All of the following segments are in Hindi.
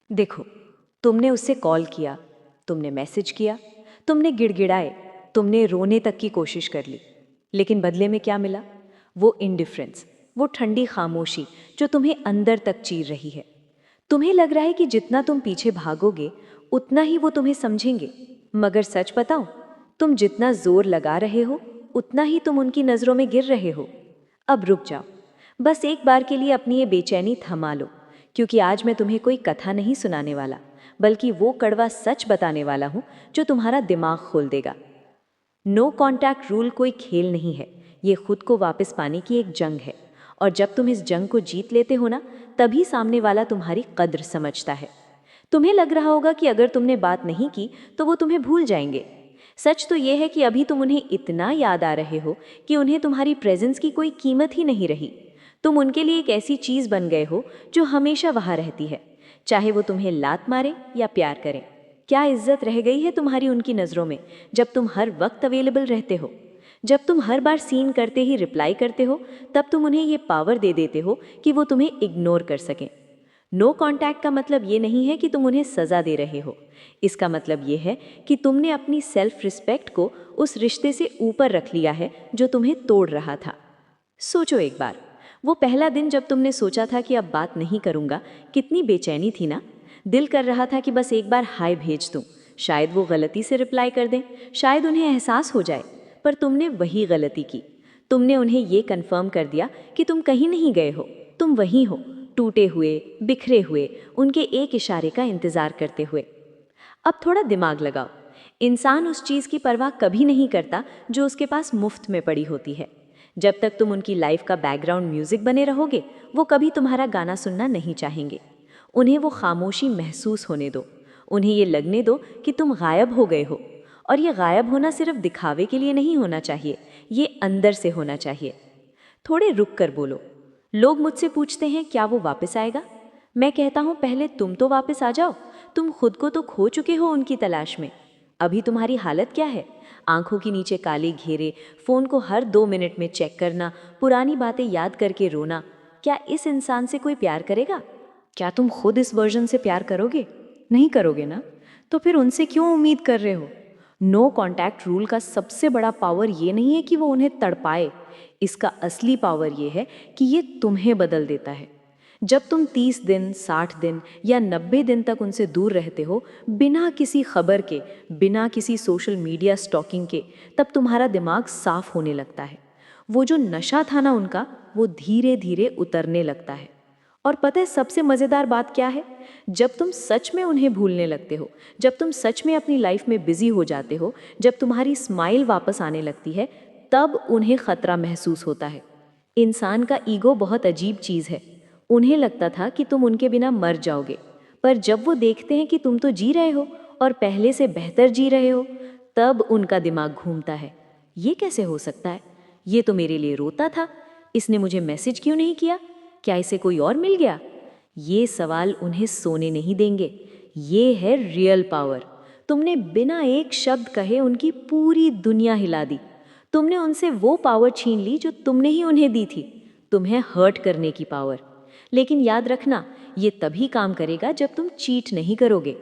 देखो, तुमने उससे कॉल किया, तुमने मैसेज किया, तुमने गिड़गिड़ाए, तुमने रोने तक की कोशिश कर ली, लेकिन बदले में क्या मिला? वो इंडिफरेंस, वो ठंडी खामोशी जो तुम्हें अंदर तक चीर रही है। तुम्हें लग रहा है कि जितना तुम पीछे भागोगे उतना ही वो तुम्हें समझेंगे, मगर सच बताऊं, तुम जितना जोर लगा रहे हो उतना ही तुम उनकी नजरों में गिर रहे हो। अब रुक जाओ, बस एक बार के लिए अपनी ये बेचैनी थमा लो, क्योंकि आज मैं तुम्हें कोई कथा नहीं सुनाने वाला, बल्कि वो कड़वा सच बताने वाला हूं जो तुम्हारा दिमाग खोल देगा। नो कॉन्टैक्ट रूल कोई खेल नहीं है, ये खुद को वापस पाने की एक जंग है। और जब तुम इस जंग को जीत लेते हो ना, तभी सामने वाला तुम्हारी कद्र समझता है। तुम्हें लग रहा होगा कि अगर तुमने बात नहीं की तो वो तुम्हें भूल जाएंगे। सच तो ये है कि अभी तुम उन्हें इतना याद आ रहे हो कि उन्हें तुम्हारी प्रेजेंस की कोई कीमत ही नहीं रही। तुम उनके लिए एक ऐसी चीज़ बन गए हो जो हमेशा वहाँ रहती है, चाहे वो तुम्हें लात मारे या प्यार करें। क्या इज्जत रह गई है तुम्हारी उनकी नज़रों में जब तुम हर वक्त अवेलेबल रहते हो? जब तुम हर बार सीन करते ही रिप्लाई करते हो, तब तुम उन्हें ये पावर दे देते हो कि वो तुम्हें इग्नोर कर सकें। नो कांटेक्ट का मतलब ये नहीं है कि तुम उन्हें सज़ा दे रहे हो। इसका मतलब ये है कि तुमने अपनी सेल्फ रिस्पेक्ट को उस रिश्ते से ऊपर रख लिया है जो तुम्हें तोड़ रहा था। सोचो एक बार, वो पहला दिन जब तुमने सोचा था कि अब बात नहीं करूँगा, कितनी बेचैनी थी ना। दिल कर रहा था कि बस एक बार हाय भेज दूँ, शायद वो गलती से रिप्लाई कर दें, शायद उन्हें एहसास हो जाए। पर तुमने वही गलती की। तुमने उन्हें ये कन्फर्म कर दिया कि तुम कहीं नहीं गए हो, तुम वहीं हो, टूटे हुए, बिखरे हुए, उनके एक इशारे का इंतज़ार करते हुए। अब थोड़ा दिमाग लगाओ। इंसान उस चीज़ की परवाह कभी नहीं करता जो उसके पास मुफ्त में पड़ी होती है। जब तक तुम उनकी लाइफ का बैकग्राउंड म्यूजिक बने रहोगे, वो कभी तुम्हारा गाना सुनना नहीं चाहेंगे। उन्हें वो खामोशी महसूस होने दो। उन्हें ये लगने दो कि तुम गायब हो गए हो। और ये गायब होना सिर्फ दिखावे के लिए नहीं होना चाहिए, ये अंदर से होना चाहिए। थोड़े रुक कर बोलो। लोग मुझसे पूछते हैं क्या वो वापस आएगा? मैं कहता हूँ पहले तुम तो वापस आ जाओ। तुम खुद को तो खो चुके हो उनकी तलाश में। अभी तुम्हारी हालत क्या है? आंखों के नीचे काले घेरे, फोन को हर 2 मिनट में चेक करना, पुरानी बातें याद करके रोना। क्या इस इंसान से कोई प्यार करेगा? क्या तुम खुद इस वर्जन से प्यार करोगे? नहीं करोगे ना? तो फिर उनसे क्यों उम्मीद कर रहे हो? नो कांटेक्ट रूल का सबसे बड़ा पावर ये नहीं है कि वो उन्हें तड़पाए। इसका असली पावर ये है कि ये तुम्हें बदल देता है। जब तुम 30 दिन, 60 दिन या 90 दिन तक उनसे दूर रहते हो, बिना किसी खबर के, बिना किसी सोशल मीडिया स्टॉकिंग के, तब तुम्हारा दिमाग साफ होने लगता है। वो जो नशा था ना उनका, वो धीरे धीरे उतरने लगता है। और पता है सबसे मज़ेदार बात क्या है? जब तुम सच में उन्हें भूलने लगते हो, जब तुम सच में अपनी लाइफ में बिजी हो जाते हो, जब तुम्हारी स्माइल वापस आने लगती है, तब उन्हें खतरा महसूस होता है। इंसान का ईगो बहुत अजीब चीज़ है। उन्हें लगता था कि तुम उनके बिना मर जाओगे, पर जब वो देखते हैं कि तुम तो जी रहे हो और पहले से बेहतर जी रहे हो, तब उनका दिमाग घूमता है। ये कैसे हो सकता है? ये तो मेरे लिए रोता था, इसने मुझे मैसेज क्यों नहीं किया? क्या इसे कोई और मिल गया? ये सवाल उन्हें सोने नहीं देंगे। ये है रियल पावर। तुमने बिना एक शब्द कहे उनकी पूरी दुनिया हिला दी। तुमने उनसे वो पावर छीन ली जो तुमने ही उन्हें दी थी, तुम्हें हर्ट करने की पावर। लेकिन याद रखना, ये तभी काम करेगा जब तुम चीट नहीं करोगे।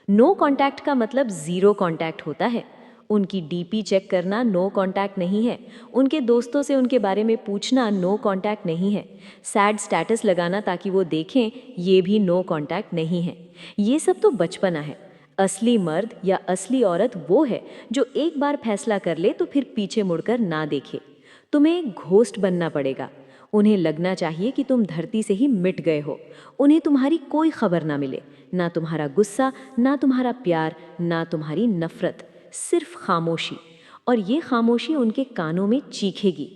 नो कांटेक्ट का मतलब ज़ीरो कांटेक्ट होता है। उनकी डीपी चेक करना नो कांटेक्ट नहीं है। उनके दोस्तों से उनके बारे में पूछना नो कांटेक्ट नहीं है। सैड स्टेटस लगाना ताकि वो देखें, ये भी नो कांटेक्ट नहीं है। ये सब तो बचपना है। असली मर्द या असली औरत वो है जो एक बार फैसला कर ले तो फिर पीछे मुड़कर ना देखे। तुम्हें एक घोस्ट बनना पड़ेगा। उन्हें लगना चाहिए कि तुम धरती से ही मिट गए हो। उन्हें तुम्हारी कोई खबर ना मिले, ना तुम्हारा गुस्सा, ना तुम्हारा प्यार, ना तुम्हारी नफरत, सिर्फ खामोशी। और ये खामोशी उनके कानों में चीखेगी।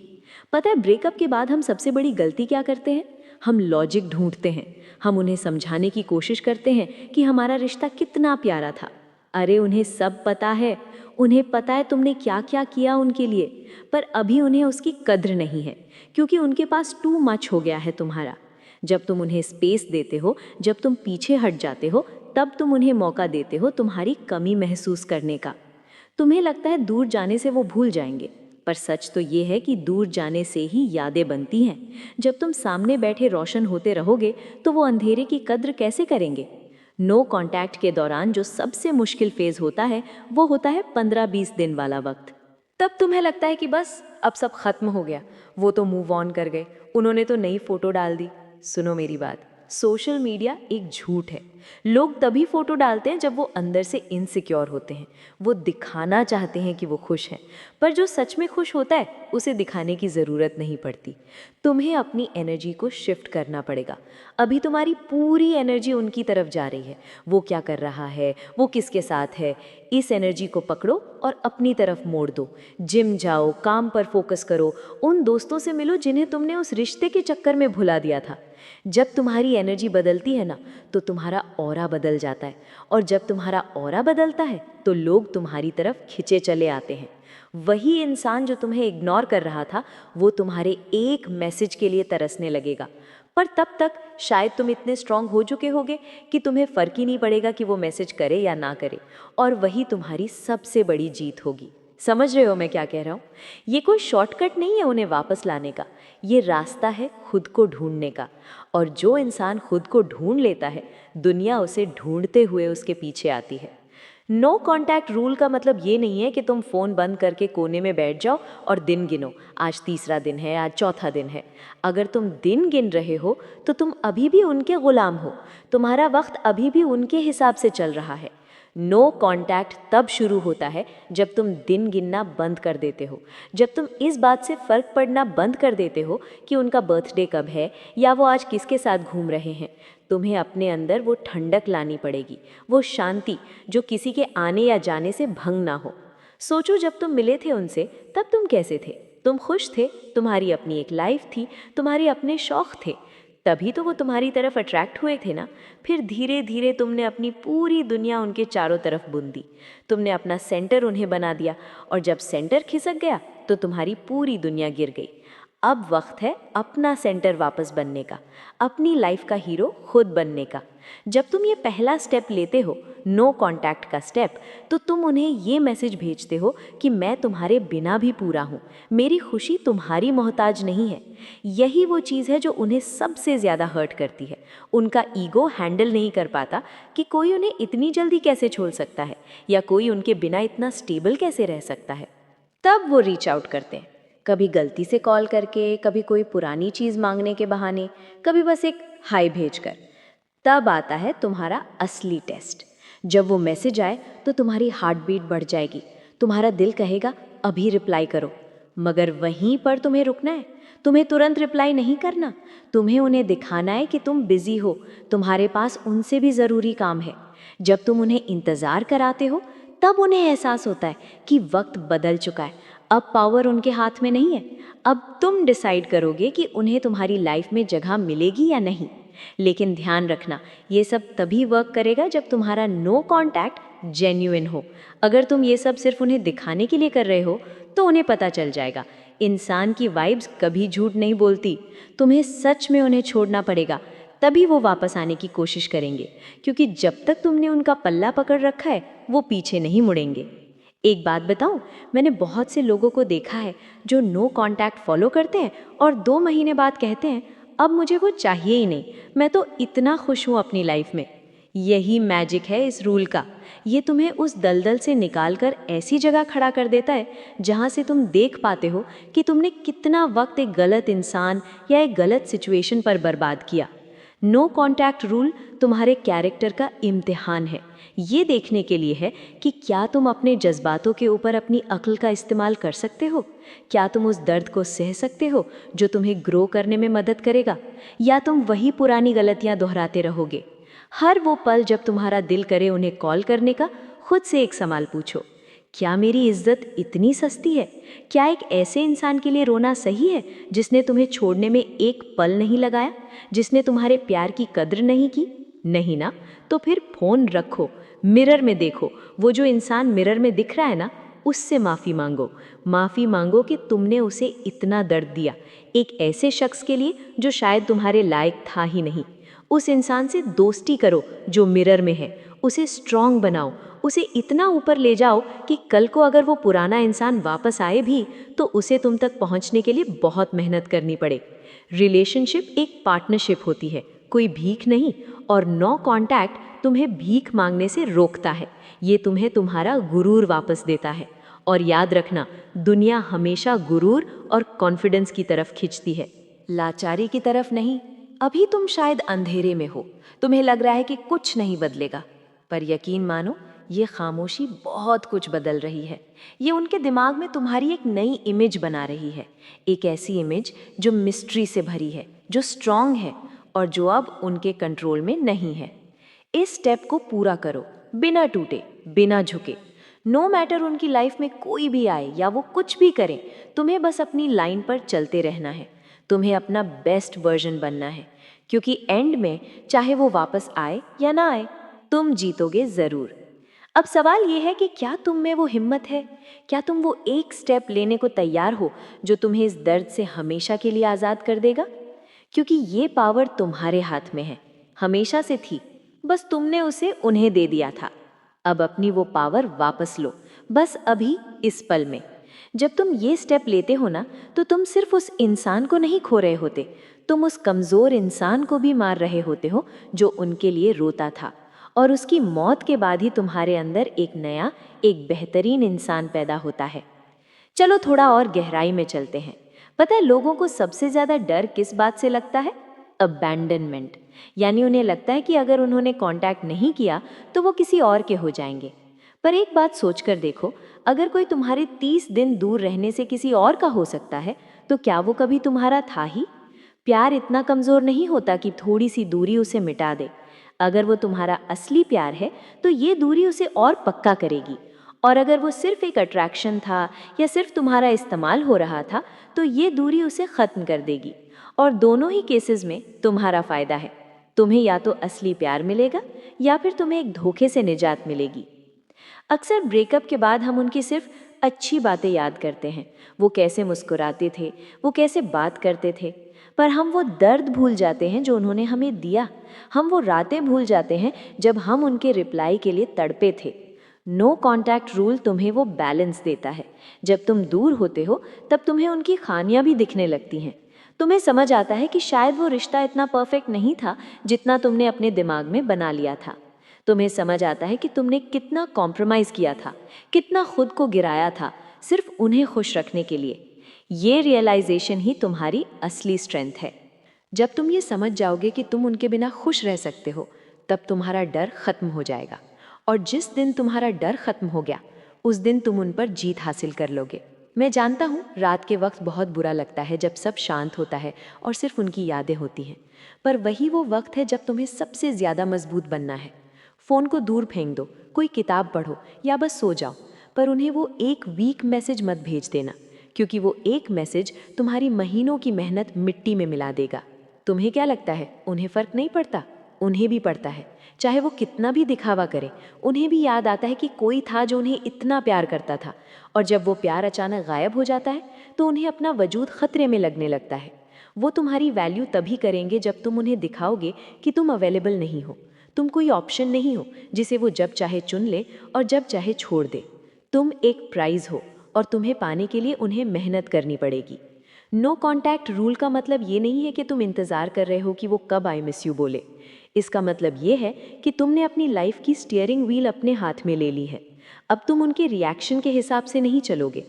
पता है ब्रेकअप के बाद हम सबसे बड़ी गलती क्या करते हैं? हम लॉजिक ढूंढते हैं। हम उन्हें समझाने की कोशिश करते हैं कि हमारा रिश्ता कितना प्यारा था। अरे उन्हें सब पता है। उन्हें पता है तुमने क्या क्या किया उनके लिए। पर अभी उन्हें उसकी कद्र नहीं है, क्योंकि उनके पास टू मच हो गया है तुम्हारा। जब तुम उन्हें स्पेस देते हो, जब तुम पीछे हट जाते हो, तब तुम उन्हें मौका देते हो तुम्हारी कमी महसूस करने का। तुम्हें लगता है दूर जाने से वो भूल जाएंगे, पर सच तो ये है कि दूर जाने से ही यादें बनती हैं। जब तुम सामने बैठे रोशन होते रहोगे तो वो अंधेरे की कद्र कैसे करेंगे? नो कांटेक्ट के दौरान जो सबसे मुश्किल फेज होता है वो होता है 15-20 दिन वाला वक्त। तब तुम्हें लगता है कि बस अब सब खत्म हो गया, वो तो मूव ऑन कर गए, उन्होंने तो नई फोटो डाल दी। सुनो मेरी बात, सोशल मीडिया एक झूठ है। लोग तभी फोटो डालते हैं जब वो अंदर से इनसिक्योर होते हैं, वो दिखाना चाहते हैं कि वो खुश हैं, पर जो सच में खुश होता है उसे दिखाने की ज़रूरत नहीं पड़ती। तुम्हें अपनी एनर्जी को शिफ्ट करना पड़ेगा। अभी तुम्हारी पूरी एनर्जी उनकी तरफ जा रही है, वो क्या कर रहा है, वो किसके साथ है, इस एनर्जी को पकड़ो और अपनी तरफ मोड़ दो। जिम जाओ, काम पर फोकस करो, उन दोस्तों से मिलो जिन्हें तुमने उस रिश्ते के चक्कर में भुला दिया था। जब तुम्हारी एनर्जी बदलती है ना, तो तुम्हारा ऑरा बदल जाता है, और जब तुम्हारा ऑरा बदलता है तो लोग तुम्हारी तरफ खिंचे चले आते हैं। वही इंसान जो तुम्हें इग्नोर कर रहा था, वो तुम्हारे एक मैसेज के लिए तरसने लगेगा। पर तब तक शायद तुम इतने स्ट्रांग हो चुके होगे कि तुम्हें फ़र्क ही नहीं पड़ेगा कि वो मैसेज करे या ना करे, और वही तुम्हारी सबसे बड़ी जीत होगी। समझ रहे हो मैं क्या कह रहा हूँ? ये कोई शॉर्टकट नहीं है उन्हें वापस लाने का, ये रास्ता है खुद को ढूंढने का। और जो इंसान खुद को ढूंढ लेता है, दुनिया उसे ढूंढते हुए उसके पीछे आती है। नो कांटेक्ट रूल का मतलब ये नहीं है कि तुम फ़ोन बंद करके कोने में बैठ जाओ और दिन गिनो, आज तीसरा दिन है, आज चौथा दिन है। अगर तुम दिन गिन रहे हो तो तुम अभी भी उनके गुलाम हो, तुम्हारा वक्त अभी भी उनके हिसाब से चल रहा है। नो कांटेक्ट तब शुरू होता है जब तुम दिन गिनना बंद कर देते हो, जब तुम इस बात से फ़र्क पड़ना बंद कर देते हो कि उनका बर्थडे कब है या वो आज किसके साथ घूम रहे हैं। तुम्हें अपने अंदर वो ठंडक लानी पड़ेगी, वो शांति जो किसी के आने या जाने से भंग ना हो। सोचो, जब तुम मिले थे उनसे तब तुम कैसे थे? तुम खुश थे, तुम्हारी अपनी एक लाइफ थी, तुम्हारे अपने शौक थे, तभी तो वो तुम्हारी तरफ अट्रैक्ट हुए थे ना। फिर धीरे धीरे तुमने अपनी पूरी दुनिया उनके चारों तरफ बुन दी, तुमने अपना सेंटर उन्हें बना दिया, और जब सेंटर खिसक गया तो तुम्हारी पूरी दुनिया गिर गई। अब वक्त है अपना सेंटर वापस बनने का, अपनी लाइफ का हीरो खुद बनने का। जब तुम ये पहला स्टेप लेते हो, नो कांटेक्ट का स्टेप, तो तुम उन्हें ये मैसेज भेजते हो कि मैं तुम्हारे बिना भी पूरा हूँ, मेरी खुशी तुम्हारी मोहताज नहीं है। यही वो चीज़ है जो उन्हें सबसे ज़्यादा हर्ट करती है। उनका ईगो हैंडल नहीं कर पाता कि कोई उन्हें इतनी जल्दी कैसे छोड़ सकता है, या कोई उनके बिना इतना स्टेबल कैसे रह सकता है। तब वो रीच आउट करते हैं, कभी गलती से कॉल करके, कभी कोई पुरानी चीज़ मांगने के बहाने, कभी बस एक हाय भेजकर। तब आता है तुम्हारा असली टेस्ट। जब वो मैसेज आए तो तुम्हारी हार्ट बीट बढ़ जाएगी, तुम्हारा दिल कहेगा अभी रिप्लाई करो, मगर वहीं पर तुम्हें रुकना है। तुम्हें तुरंत रिप्लाई नहीं करना, तुम्हें उन्हें दिखाना है कि तुम बिजी हो, तुम्हारे पास उनसे भी ज़रूरी काम है। जब तुम उन्हें इंतज़ार कराते हो, तब उन्हें एहसास होता है कि वक्त बदल चुका है, अब पावर उनके हाथ में नहीं है। अब तुम डिसाइड करोगे कि उन्हें तुम्हारी लाइफ में जगह मिलेगी या नहीं। लेकिन ध्यान रखना, ये सब तभी वर्क करेगा जब तुम्हारा नो कांटेक्ट जेन्युइन हो। अगर तुम ये सब सिर्फ उन्हें दिखाने के लिए कर रहे हो, तो उन्हें पता चल जाएगा इंसान की वाइब्स कभी झूठ नहीं बोलती। तुम्हें सच में उन्हें छोड़ना पड़ेगा, तभी वो वापस आने की कोशिश करेंगे, क्योंकि जब तक तुमने उनका पल्ला पकड़ रखा है, वो पीछे नहीं मुड़ेंगे। एक बात बताऊं, मैंने बहुत से लोगों को देखा है जो नो कांटेक्ट फॉलो करते हैं और 2 महीने बाद कहते हैं अब मुझे वो चाहिए ही नहीं, मैं तो इतना खुश हूँ अपनी लाइफ में। यही मैजिक है इस रूल का। ये तुम्हें उस दलदल से निकालकर ऐसी जगह खड़ा कर देता है जहाँ से तुम देख पाते हो कि तुमने कितना वक्त एक गलत इंसान या एक गलत सिचुएशन पर बर्बाद किया। नो कांटेक्ट रूल तुम्हारे कैरेक्टर का इम्तिहान है। ये देखने के लिए है कि क्या तुम अपने जज्बातों के ऊपर अपनी अक्ल का इस्तेमाल कर सकते हो, क्या तुम उस दर्द को सह सकते हो जो तुम्हें ग्रो करने में मदद करेगा, या तुम वही पुरानी गलतियां दोहराते रहोगे। हर वो पल जब तुम्हारा दिल करे उन्हें कॉल करने का, खुद से एक सवाल पूछो, क्या मेरी इज्जत इतनी सस्ती है? क्या एक ऐसे इंसान के लिए रोना सही है जिसने तुम्हें छोड़ने में एक पल नहीं लगाया, जिसने तुम्हारे प्यार की कद्र नहीं की? नहीं ना? तो फिर फोन रखो, मिरर में देखो, वो जो इंसान मिरर में दिख रहा है ना, उससे माफ़ी मांगो। माफ़ी मांगो कि तुमने उसे इतना दर्द दिया, एक ऐसे शख्स के लिए जो शायद तुम्हारे लायक था ही नहीं। उस इंसान से दोस्ती करो जो मिरर में है, उसे स्ट्रॉन्ग बनाओ, उसे इतना ऊपर ले जाओ कि कल को अगर वो पुराना इंसान वापस आए भी तो उसे तुम तक पहुंचने के लिए बहुत मेहनत करनी पड़े। रिलेशनशिप एक पार्टनरशिप होती है, कोई भीख नहीं, और नो कांटेक्ट तुम्हें भीख मांगने से रोकता है। ये तुम्हें तुम्हारा गुरूर वापस देता है। और याद रखना, दुनिया हमेशा गुरूर और कॉन्फिडेंस की तरफ खींचती है, लाचारी की तरफ नहीं। अभी तुम शायद अंधेरे में हो, तुम्हें लग रहा है कि कुछ नहीं बदलेगा, पर यकीन मानो, ये खामोशी बहुत कुछ बदल रही है। ये उनके दिमाग में तुम्हारी एक नई इमेज बना रही है, एक ऐसी इमेज जो मिस्ट्री से भरी है, जो स्ट्रांग है और जो अब उनके कंट्रोल में नहीं है। इस स्टेप को पूरा करो, बिना टूटे, बिना झुके। नो मैटर उनकी लाइफ में कोई भी आए या वो कुछ भी करें, तुम्हें बस अपनी लाइन पर चलते रहना है। तुम्हें अपना बेस्ट वर्जन बनना है, क्योंकि एंड में चाहे वो वापस आए या ना आए, तुम जीतोगे ज़रूर। अब सवाल ये है कि क्या तुम में वो हिम्मत है? क्या तुम वो एक स्टेप लेने को तैयार हो जो तुम्हें इस दर्द से हमेशा के लिए आज़ाद कर देगा? क्योंकि ये पावर तुम्हारे हाथ में है, हमेशा से थी, बस तुमने उसे उन्हें दे दिया था। अब अपनी वो पावर वापस लो, बस अभी, इस पल में। जब तुम ये स्टेप लेते हो ना, तो तुम सिर्फ उस इंसान को नहीं खो रहे होते, तुम उस कमज़ोर इंसान को भी मार रहे होते हो जो उनके लिए रोता था। और उसकी मौत के बाद ही तुम्हारे अंदर एक नया, एक बेहतरीन इंसान पैदा होता है। चलो थोड़ा और गहराई में चलते हैं। पता है लोगों को सबसे ज़्यादा डर किस बात से लगता है? अबैंडनमेंट। यानी उन्हें लगता है कि अगर उन्होंने कांटेक्ट नहीं किया तो वो किसी और के हो जाएंगे। पर एक बात सोच कर देखो, अगर कोई तुम्हारे 30 दिन दूर रहने से किसी और का हो सकता है, तो क्या वो कभी तुम्हारा था ही? प्यार इतना कमज़ोर नहीं होता कि थोड़ी सी दूरी उसे मिटा दे। अगर वो तुम्हारा असली प्यार है तो ये दूरी उसे और पक्का करेगी। और अगर वो सिर्फ एक अट्रैक्शन था या सिर्फ तुम्हारा इस्तेमाल हो रहा था, तो ये दूरी उसे ख़त्म कर देगी। और दोनों ही केसेस में तुम्हारा फ़ायदा है। तुम्हें या तो असली प्यार मिलेगा या फिर तुम्हें एक धोखे से निजात मिलेगी। अक्सर ब्रेकअप के बाद हम उनकी सिर्फ अच्छी बातें याद करते हैं, वो कैसे मुस्कुराते थे, वो कैसे बात करते थे, पर हम वो दर्द भूल जाते हैं जो उन्होंने हमें दिया। हम वो रातें भूल जाते हैं जब हम उनके रिप्लाई के लिए तड़पे थे। नो कांटेक्ट रूल तुम्हें वो बैलेंस देता है। जब तुम दूर होते हो तब तुम्हें उनकी खामियां भी दिखने लगती हैं। तुम्हें समझ आता है कि शायद वो रिश्ता इतना परफेक्ट नहीं था जितना तुमने अपने दिमाग में बना लिया था। तुम्हें समझ आता है कि तुमने कितना कॉम्प्रोमाइज़ किया था, कितना खुद को गिराया था, सिर्फ उन्हें खुश रखने के लिए। ये रियलाइजेशन ही तुम्हारी असली स्ट्रेंथ है। जब तुम ये समझ जाओगे कि तुम उनके बिना खुश रह सकते हो, तब तुम्हारा डर खत्म हो जाएगा। और जिस दिन तुम्हारा डर खत्म हो गया, उस दिन तुम उन पर जीत हासिल कर लोगे। मैं जानता हूँ रात के वक्त बहुत बुरा लगता है जब सब शांत होता है और सिर्फ उनकी यादें होती हैं, पर वही वो वक्त है जब तुम्हें सबसे ज़्यादा मजबूत बनना है। फ़ोन को दूर फेंक दो, कोई किताब पढ़ो या बस सो जाओ, पर उन्हें वो एक वीक मैसेज मत भेज देना, क्योंकि वो एक मैसेज तुम्हारी महीनों की मेहनत मिट्टी में मिला देगा। तुम्हें क्या लगता है उन्हें फ़र्क नहीं पड़ता? उन्हें भी पड़ता है। चाहे वो कितना भी दिखावा करे, उन्हें भी याद आता है कि कोई था जो उन्हें इतना प्यार करता था। और जब वो प्यार अचानक गायब हो जाता है तो उन्हें अपना वजूद खतरे में लगने लगता है। वो तुम्हारी वैल्यू तभी करेंगे जब तुम उन्हें दिखाओगे कि तुम अवेलेबल नहीं हो, तुम कोई ऑप्शन नहीं हो जिसे वो जब चाहे चुन ले और जब चाहे छोड़ दे। तुम एक प्राइज़ हो और तुम्हें पाने के लिए उन्हें मेहनत करनी पड़ेगी। नो कांटेक्ट रूल का मतलब ये नहीं है कि तुम इंतज़ार कर रहे हो कि वो कब आई मिस यू बोले। इसका मतलब ये है कि तुमने अपनी लाइफ की स्टीयरिंग व्हील अपने हाथ में ले ली है। अब तुम उनके रिएक्शन के हिसाब से नहीं चलोगे।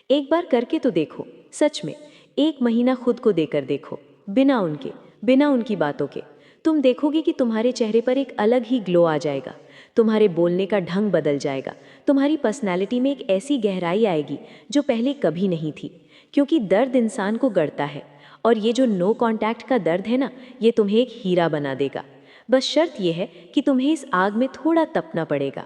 एक बार करके तो देखो, सच में 1 महीना खुद को देकर देखो, बिना उनके, बिना उनकी बातों के। तुम देखोगे कि तुम्हारे चेहरे पर एक अलग ही ग्लो आ जाएगा, तुम्हारे बोलने का ढंग बदल जाएगा, तुम्हारी पर्सनैलिटी में एक ऐसी गहराई आएगी जो पहले कभी नहीं थी। क्योंकि दर्द इंसान को गढ़ता है, और ये जो नो कांटेक्ट का दर्द है ना, ये तुम्हें एक हीरा बना देगा। बस शर्त यह है कि तुम्हें इस आग में थोड़ा तपना पड़ेगा।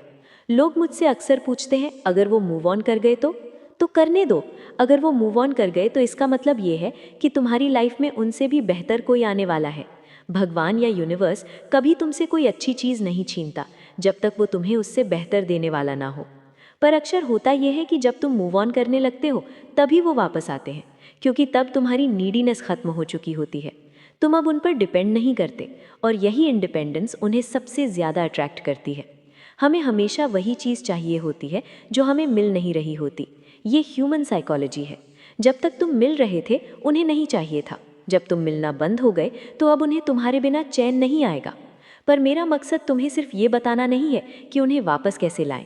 लोग मुझसे अक्सर पूछते हैं अगर वो मूव ऑन कर गए तो करने दो। अगर वो मूव ऑन कर गए तो इसका मतलब ये है कि तुम्हारी लाइफ में उनसे भी बेहतर कोई आने वाला है। भगवान या यूनिवर्स कभी तुमसे कोई अच्छी चीज़ नहीं छीनता जब तक वो तुम्हें उससे बेहतर देने वाला ना हो। पर अक्सर होता यह है कि जब तुम मूव ऑन करने लगते हो तभी वो वापस आते हैं, क्योंकि तब तुम्हारी नीडीनेस खत्म हो चुकी होती है। तुम अब उन पर डिपेंड नहीं करते, और यही इंडिपेंडेंस उन्हें सबसे ज़्यादा अट्रैक्ट करती है। हमें हमेशा वही चीज़ चाहिए होती है जो हमें मिल नहीं रही होती। ये ह्यूमन साइकोलॉजी है। जब तक तुम मिल रहे थे उन्हें नहीं चाहिए था, जब तुम मिलना बंद हो गए तो अब उन्हें तुम्हारे बिना चैन नहीं आएगा। पर मेरा मकसद तुम्हें सिर्फ ये बताना नहीं है कि उन्हें वापस कैसे लाएं।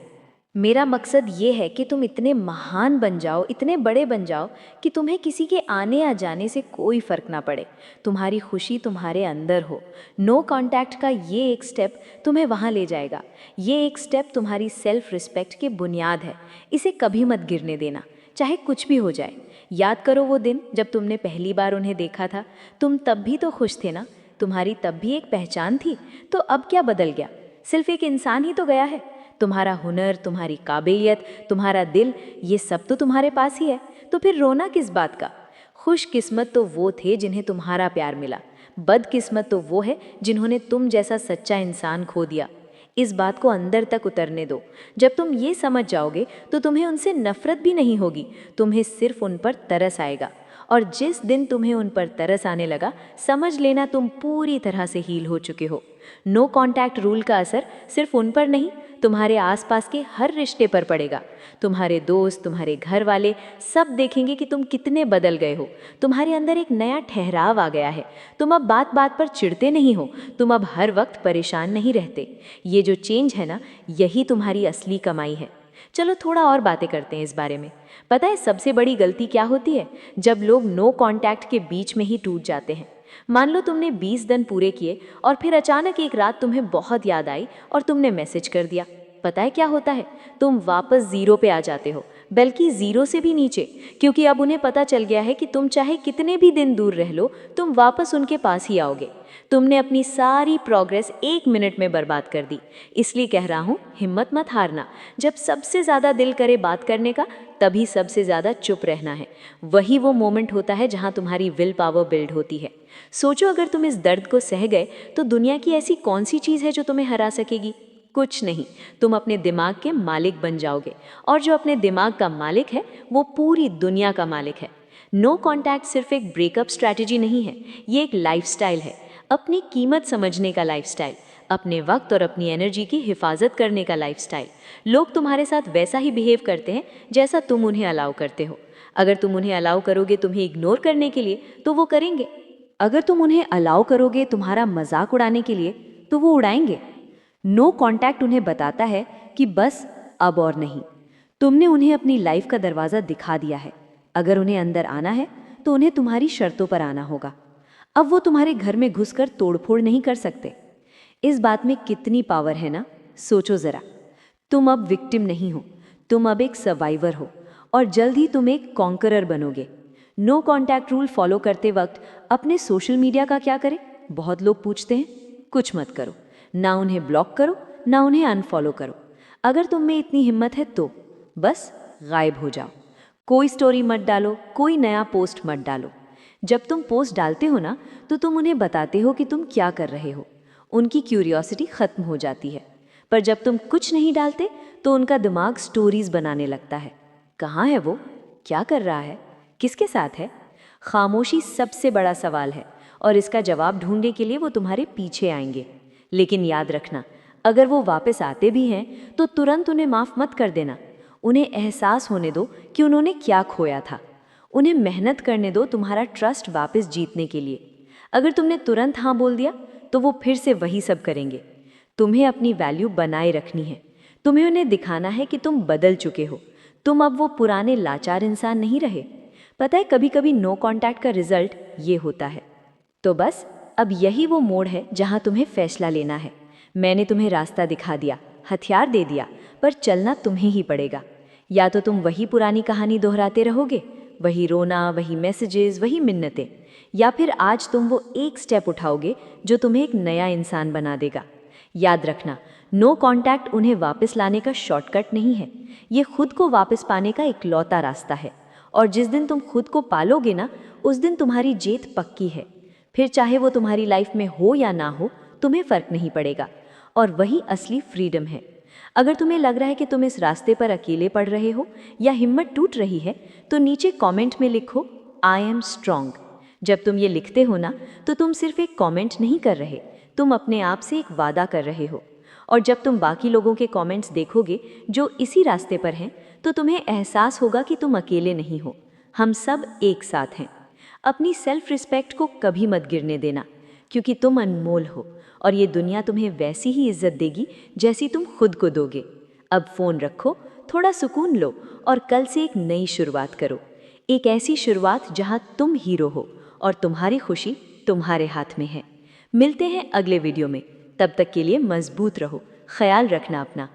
मेरा मकसद ये है कि तुम इतने महान बन जाओ, इतने बड़े बन जाओ कि तुम्हें किसी के आने या जाने से कोई फर्क ना पड़े। तुम्हारी खुशी तुम्हारे अंदर हो। नो कांटेक्ट का ये एक स्टेप तुम्हें वहाँ ले जाएगा। ये एक स्टेप तुम्हारी सेल्फ रिस्पेक्ट की बुनियाद है। इसे कभी मत गिरने देना, चाहे कुछ भी हो जाए। याद करो वो दिन जब तुमने पहली बार उन्हें देखा था। तुम तब भी तो खुश थे ना? तुम्हारी तब भी एक पहचान थी। तो अब क्या बदल गया? सिर्फ एक इंसान ही तो गया है। तुम्हारा हुनर, तुम्हारी काबिलियत, तुम्हारा दिल, ये सब तो तुम्हारे पास ही है। तो फिर रोना किस बात का? खुशकिस्मत तो वो थे जिन्हें तुम्हारा प्यार मिला। बदकिस्मत तो वो है जिन्होंने तुम जैसा सच्चा इंसान खो दिया। इस बात को अंदर तक उतरने दो। जब तुम ये समझ जाओगे तो तुम्हें उनसे नफरत भी नहीं होगी, तुम्हें सिर्फ उन पर तरस आएगा। और जिस दिन तुम्हें उन पर तरस आने लगा, समझ लेना तुम पूरी तरह से हील हो चुके हो। नो कांटेक्ट रूल का असर सिर्फ उन पर नहीं, तुम्हारे आसपास के हर रिश्ते पर पड़ेगा। तुम्हारे दोस्त, तुम्हारे घर वाले सब देखेंगे कि तुम कितने बदल गए हो। तुम्हारे अंदर एक नया ठहराव आ गया है। तुम अब बात बात पर चिढ़ते नहीं हो, तुम अब हर वक्त परेशान नहीं रहते। ये जो चेंज है ना, यही तुम्हारी असली कमाई है। चलो थोड़ा और बातें करते हैं इस बारे में। पता है सबसे बड़ी गलती क्या होती है? जब लोग नो कांटेक्ट के बीच में ही टूट जाते हैं। मान लो तुमने 20 दिन पूरे किए और फिर अचानक एक रात तुम्हें बहुत याद आई और तुमने मैसेज कर दिया। पता है क्या होता है? तुम वापस जीरो पे आ जाते हो, बल्कि जीरो से भी नीचे, क्योंकि अब उन्हें पता चल गया है कि तुम चाहे कितने भी दिन दूर रह लो, तुम वापस उनके पास ही आओगे। तुमने अपनी सारी प्रोग्रेस 1 मिनट में बर्बाद कर दी। इसलिए कह रहा हूँ, हिम्मत मत हारना। जब सबसे ज़्यादा दिल करे बात करने का, तभी सबसे ज़्यादा चुप रहना है। वही वो मोमेंट होता है जहाँ तुम्हारी विल पावर बिल्ड होती है। सोचो, अगर तुम इस दर्द को सह गए तो दुनिया की ऐसी कौन सी चीज़ है जो तुम्हें हरा सकेगी? कुछ नहीं। तुम अपने दिमाग के मालिक बन जाओगे, और जो अपने दिमाग का मालिक है वो पूरी दुनिया का मालिक है। नो कांटेक्ट सिर्फ एक ब्रेकअप स्ट्रैटेजी नहीं है, ये एक लाइफस्टाइल है। अपनी कीमत समझने का लाइफस्टाइल, अपने वक्त और अपनी एनर्जी की हिफाजत करने का लाइफस्टाइल। लोग तुम्हारे साथ वैसा ही बिहेव करते हैं जैसा तुम उन्हें अलाउ करते हो। अगर तुम उन्हें अलाउ करोगे तुम्हें इग्नोर करने के लिए, तो वो करेंगे। अगर तुम उन्हें अलाउ करोगे तुम्हारा मजाक उड़ाने के लिए, तो वो उड़ाएंगे। नो कांटेक्ट उन्हें बताता है कि बस अब और नहीं। तुमने उन्हें अपनी लाइफ का दरवाज़ा दिखा दिया है। अगर उन्हें अंदर आना है तो उन्हें तुम्हारी शर्तों पर आना होगा। अब वो तुम्हारे घर में घुसकर तोड़फोड़ नहीं कर सकते। इस बात में कितनी पावर है ना? सोचो ज़रा। तुम अब विक्टिम नहीं हो, तुम अब एक सर्वाइवर हो, और जल्द ही तुम एक कॉन्करर बनोगे। नो कांटेक्ट रूल फॉलो करते वक्त अपने सोशल मीडिया का क्या करें? बहुत लोग पूछते हैं। कुछ मत करो, ना उन्हें ब्लॉक करो, ना उन्हें अनफॉलो करो। अगर तुम में इतनी हिम्मत है तो बस गायब हो जाओ। कोई स्टोरी मत डालो, कोई नया पोस्ट मत डालो। जब तुम पोस्ट डालते हो ना, तो तुम उन्हें बताते हो कि तुम क्या कर रहे हो। उनकी क्यूरियोसिटी खत्म हो जाती है। पर जब तुम कुछ नहीं डालते तो उनका दिमाग स्टोरीज बनाने लगता है। कहाँ है वो? क्या कर रहा है? किसके साथ है? खामोशी सबसे बड़ा सवाल है, और इसका जवाब ढूंढने के लिए वो तुम्हारे पीछे आएंगे। लेकिन याद रखना, अगर वो वापस आते भी हैं तो तुरंत उन्हें माफ़ मत कर देना। उन्हें एहसास होने दो कि उन्होंने क्या खोया था। उन्हें मेहनत करने दो तुम्हारा ट्रस्ट वापस जीतने के लिए। अगर तुमने तुरंत हाँ बोल दिया तो वो फिर से वही सब करेंगे। तुम्हें अपनी वैल्यू बनाए रखनी है। तुम्हें उन्हें दिखाना है कि तुम बदल चुके हो। तुम अब वो पुराने लाचार इंसान नहीं रहे। पता है, कभी कभी नो कांटेक्ट का रिजल्ट ये होता है। तो बस अब यही वो मोड़ है जहाँ तुम्हें फैसला लेना है। मैंने तुम्हें रास्ता दिखा दिया, हथियार दे दिया, पर चलना तुम्हें ही पड़ेगा। या तो तुम वही पुरानी कहानी दोहराते रहोगे, वही रोना, वही मैसेजेस, वही मिन्नतें, या फिर आज तुम वो एक स्टेप उठाओगे जो तुम्हें एक नया इंसान बना देगा। याद रखना, नो कांटेक्ट उन्हें वापस लाने का शॉर्टकट नहीं है, ये खुद को वापस पाने का इकलौता रास्ता है। और जिस दिन तुम खुद को पालोगे ना, उस दिन तुम्हारी जीत पक्की है। फिर चाहे वो तुम्हारी लाइफ में हो या ना हो, तुम्हें फ़र्क नहीं पड़ेगा। और वही असली फ्रीडम है। अगर तुम्हें लग रहा है कि तुम इस रास्ते पर अकेले पड़ रहे हो या हिम्मत टूट रही है, तो नीचे कमेंट में लिखो आई एम स्ट्रॉन्ग। जब तुम ये लिखते हो ना, तो तुम सिर्फ एक कमेंट नहीं कर रहे, तुम अपने आप से एक वादा कर रहे हो। और जब तुम बाकी लोगों के कमेंट्स देखोगे जो इसी रास्ते पर हैं, तो तुम्हें एहसास होगा कि तुम अकेले नहीं हो, हम सब एक साथ हैं। अपनी सेल्फ रिस्पेक्ट को कभी मत गिरने देना, क्योंकि तुम अनमोल हो और ये दुनिया तुम्हें वैसी ही इज्जत देगी जैसी तुम खुद को दोगे। अब फ़ोन रखो, थोड़ा सुकून लो और कल से एक नई शुरुआत करो। एक ऐसी शुरुआत जहां तुम हीरो हो और तुम्हारी खुशी तुम्हारे हाथ में है। मिलते हैं अगले वीडियो में, तब तक के लिए मजबूत रहो, ख्याल रखना अपना।